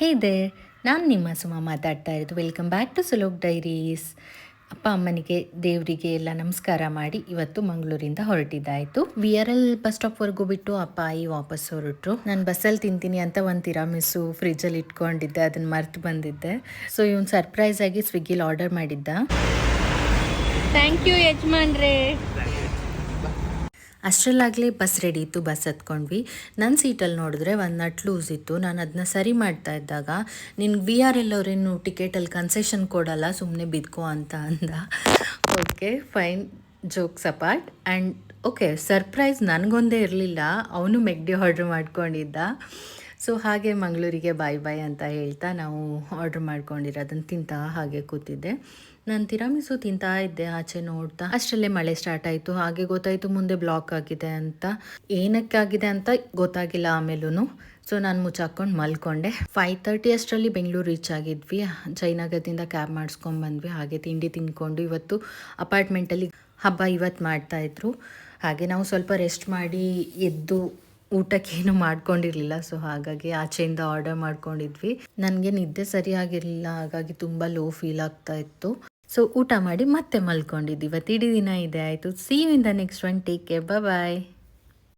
ಹೇ there, ನಾನು ನಿಮ್ಮ ಸುಮ ಮಾತಾಡ್ತಾ ಇರೋದು. Welcome back to Sulok diaries. ಅಪ್ಪ ಅಮ್ಮನಿಗೆ ದೇವರಿಗೆ ಎಲ್ಲ ನಮಸ್ಕಾರ ಮಾಡಿ ಇವತ್ತು ಮಂಗಳೂರಿಂದ ಹೊರಟಿದ್ದಾಯಿತು. ವಿ ಆರ್ ಎಲ್ ಬಸ್ ಸ್ಟಾಪ್ವರೆಗೂ ಬಿಟ್ಟು ಅಪ್ಪ ವಾಪಸ್ ಹೊರಟರು. ನಾನು ಬಸ್ಸಲ್ಲಿ ತಿಂತೀನಿ ಅಂತ ಒಂದು ತಿರಾಮಿಸು ಫ್ರಿಜ್ಜಲ್ಲಿ ಇಟ್ಕೊಂಡಿದ್ದೆ, ಅದನ್ನು ಮರ್ತು ಬಂದಿದ್ದೆ. ಸೊ ಇವನು ಸರ್ಪ್ರೈಸ್ ಆಗಿ ಸ್ವಿಗ್ಗಿಲಿ ಆರ್ಡರ್ ಮಾಡಿದ್ದ. ಥ್ಯಾಂಕ್ ಯು ಯಜಮಾನ್ರೇ. ಅಷ್ಟರಲ್ಲಾಗಲೇ ಬಸ್ ರೆಡಿ ಇತ್ತು, ಬಸ್ ಹತ್ಕೊಂಡ್ವಿ. ನನ್ನ ಸೀಟಲ್ಲಿ ನೋಡಿದ್ರೆ ಒಂದು ನಟ್ ಲೂಸ್ ಇತ್ತು. ನಾನು ಅದನ್ನ ಸರಿ ಮಾಡ್ತಾ ಇದ್ದಾಗ ನಿನ್ಗೆ ವಿ ಆರ್ ಎಲ್ ಅವರೇನು ಟಿಕೆಟಲ್ಲಿ ಕನ್ಸೆಷನ್ ಕೊಡಲ್ಲ, ಸುಮ್ಮನೆ ಬಿದ್ಕೋ ಅಂತ ಅಂದ. Okay fine, jokes apart. And okay, surprise ನನಗೊಂದೇ ಇರಲಿಲ್ಲ, ಅವನು ಮೆಗ್ಡಿ ಆರ್ಡ್ರ್ ಮಾಡ್ಕೊಂಡಿದ್ದ. ಸೊ ಹಾಗೆ ಮಂಗಳೂರಿಗೆ ಬಾಯ್ ಬಾಯ್ ಅಂತ ಹೇಳ್ತಾ ನಾವು ಆರ್ಡ್ರ್ ಮಾಡ್ಕೊಂಡಿರೋದನ್ನು ತಿಂತಾ ಹಾಗೆ ಕೂತಿದ್ದೆ. ನಾನು ತಿರಾಮಿಸು ತಿಂತಾ ಇದ್ದೆ, ಆಚೆ ನೋಡ್ತಾ. ಅಷ್ಟರಲ್ಲೇ ಮಳೆ ಸ್ಟಾರ್ಟ್ ಆಯಿತು. ಹಾಗೆ ಗೊತ್ತಾಯಿತು ಮುಂದೆ ಬ್ಲಾಕ್ ಆಗಿದೆ ಅಂತ. ಏನಕ್ಕಾಗಿದೆ ಅಂತ ಗೊತ್ತಾಗಿಲ್ಲ ಆಮೇಲೂ. ಸೊ ನಾನು ಮುಚ್ಚಾಕೊಂಡು ಮಲ್ಕೊಂಡೆ. 5:30 ಅಷ್ಟರಲ್ಲಿ ಬೆಂಗಳೂರು ರೀಚ್ ಆಗಿದ್ವಿ. ಜಯನಗರದಿಂದ ಕ್ಯಾಬ್ ಮಾಡಿಸ್ಕೊಂಡ್ಬಂದ್ವಿ. ಹಾಗೆ ತಿಂಡಿ ತಿಂದ್ಕೊಂಡು ಇವತ್ತು ಅಪಾರ್ಟ್ಮೆಂಟಲ್ಲಿ ಹಬ್ಬ ಇವತ್ತು ಮಾಡ್ತಾಯಿದ್ರು. ಹಾಗೆ ನಾವು ಸ್ವಲ್ಪ ರೆಸ್ಟ್ ಮಾಡಿ ಎದ್ದು ಊಟಕ್ಕೇನು ಮಾಡ್ಕೊಂಡಿರಲಿಲ್ಲ. ಸೊ ಹಾಗಾಗಿ ಆಚೆಯಿಂದ ಆರ್ಡರ್ ಮಾಡ್ಕೊಂಡಿದ್ವಿ. ನನಗೆ ನಿದ್ದೆ ಸರಿಯಾಗಿರಲಿಲ್ಲ, ಹಾಗಾಗಿ ತುಂಬ ಲೋ ಫೀಲ್ ಆಗ್ತಾ ಇತ್ತು. ಸೊ ಊಟ ಮಾಡಿ ಮತ್ತೆ ಮಲ್ಕೊಂಡಿದ್ದು. ಇವತ್ತು ಇಡೀ ದಿನ ಇದೆ ಆಯಿತು. See you in the next one. Take care, bye.